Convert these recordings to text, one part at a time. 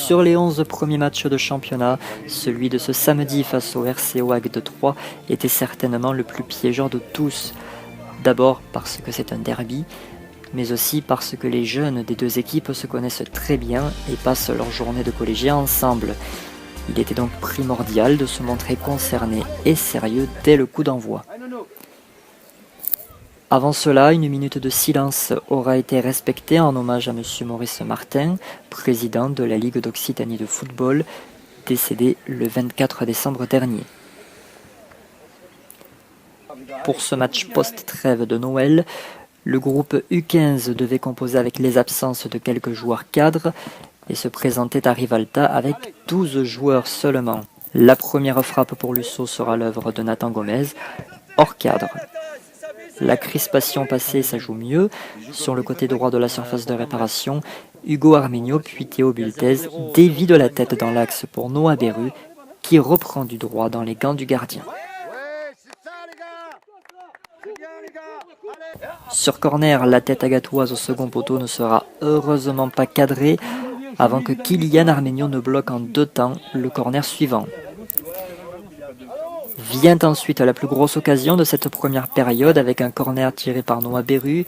Sur les 11 premiers matchs de championnat, celui de ce samedi face au RC OAG de Troyes était certainement le plus piégeant de tous. D'abord parce que c'est un derby, mais aussi parce que les jeunes des deux équipes se connaissent très bien et passent leur journée de collégien ensemble. Il était donc primordial de se montrer concerné et sérieux dès le coup d'envoi. Avant cela, une minute de silence aura été respectée en hommage à M. Maurice Martin, président de la Ligue d'Occitanie de football, décédé le 24 décembre dernier. Pour ce match post-trêve de Noël, le groupe U15 devait composer avec les absences de quelques joueurs cadres et se présentait à Rivalta avec 12 joueurs seulement. La première frappe pour Lusso sera l'œuvre de Nathan Gomez, hors cadre. La crispation passée, ça joue mieux. Sur le côté droit de la surface de réparation, Hugo Arminio puis Théo Bultez dévie de la tête dans l'axe pour Noah Beru, qui reprend du droit dans les gants du gardien. Sur corner, la tête agatoise au second poteau ne sera heureusement pas cadrée avant que Kylian Arminio ne bloque en 2 temps le corner suivant. Vient ensuite la plus grosse occasion de cette première période avec un corner tiré par Noah Beru.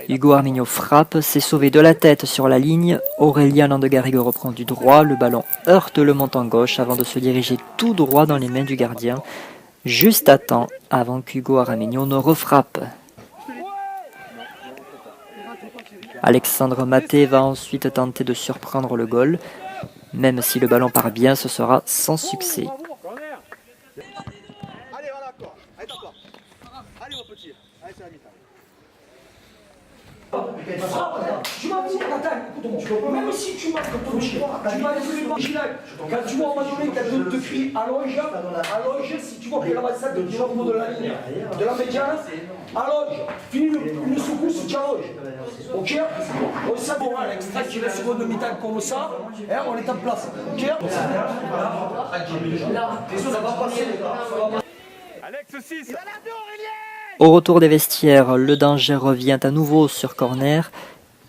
Hugo Arminio frappe, s'est sauvé de la tête sur la ligne. Aurélien Landegarrigue reprend du droit, le ballon heurte le montant gauche avant de se diriger tout droit dans les mains du gardien, juste à temps avant qu'Hugo Arminio ne refrappe. Alexandre Maté va ensuite tenter de surprendre le goal. Même si le ballon part bien, ce sera sans succès. Tu m'as dit, attends, même si tu marques ton tir, tu vas être vigilant. Quand tu vois à un moment donné, quelqu'un te crie allonge, si tu vois que l'avancée de au niveau de la ligne, de la médiane, allonge, finis une secousse, tu allonges. Ok? On sait bon, Alex, tranquille, la seconde mi-temps comme ça, on est en place. Ok? Ça va passer, les gars. Alex 6. Au retour des vestiaires, le danger revient à nouveau sur corner.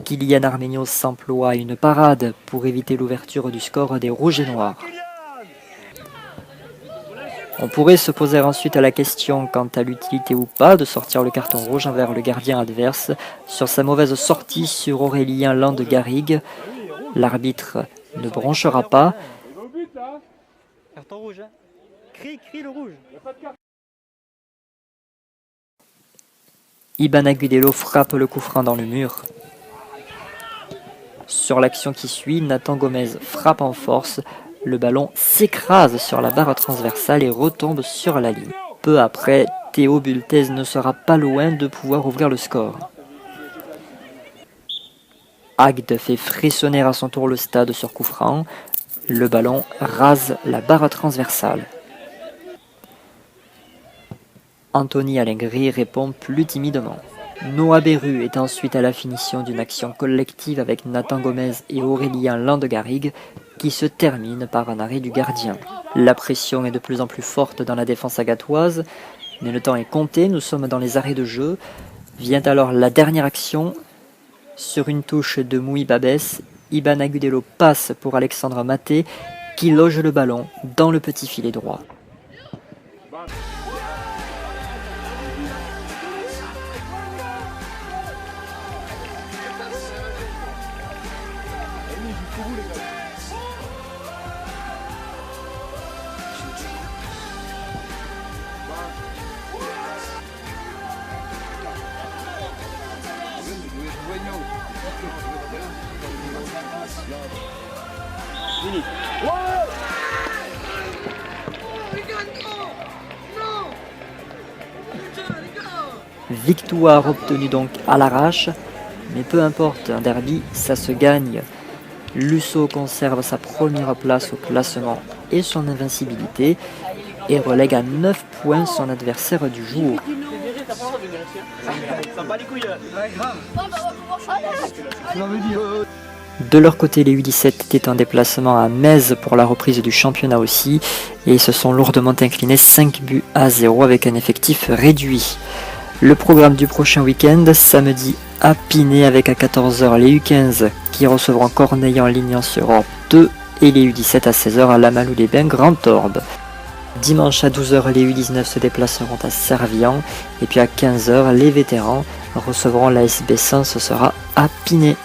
Kylian Arminio s'emploie à une parade pour éviter l'ouverture du score des Rouges et Noirs. On pourrait se poser ensuite la question quant à l'utilité ou pas de sortir le carton rouge envers le gardien adverse sur sa mauvaise sortie sur Aurélien Landegarrigue. L'arbitre ne bronchera pas. Carton rouge, hein. Crie le rouge. Iban Agudelo frappe le coup franc dans le mur. Sur l'action qui suit, Nathan Gomez frappe en force. Le ballon s'écrase sur la barre transversale et retombe sur la ligne. Peu après, Théo Bultez ne sera pas loin de pouvoir ouvrir le score. Agde fait frissonner à son tour le stade sur coup franc. Le ballon rase la barre transversale. Anthony Alengri répond plus timidement. Noah Beru est ensuite à la finition d'une action collective avec Nathan Gomez et Aurélien Landegarrigue qui se termine par un arrêt du gardien. La pression est de plus en plus forte dans la défense agatoise, mais le temps est compté, nous sommes dans les arrêts de jeu. Vient alors la dernière action. Sur une touche de Moui Babès, Iban Agudelo passe pour Alexandre Maté qui loge le ballon dans le petit filet droit. Victoire obtenue donc à l'arrache, mais peu importe, un derby, ça se gagne. Lusso conserve sa première place au classement et son invincibilité et relègue à 9 points son adversaire du jour. De leur côté, les U17 étaient en déplacement à Metz pour la reprise du championnat aussi, et ils se sont lourdement inclinés 5-0 avec un effectif réduit. Le programme du prochain week-end, samedi à Pinet avec à 14h les U15 qui recevront Corneille en ligne sur Europe 2 et les U17 à 16h à Lamalou-les-Bains, Grand Orbe. Dimanche à 12h, les U19 se déplaceront à Servian et puis à 15h, les vétérans recevront l'ASB Sens, ce sera à Pinet.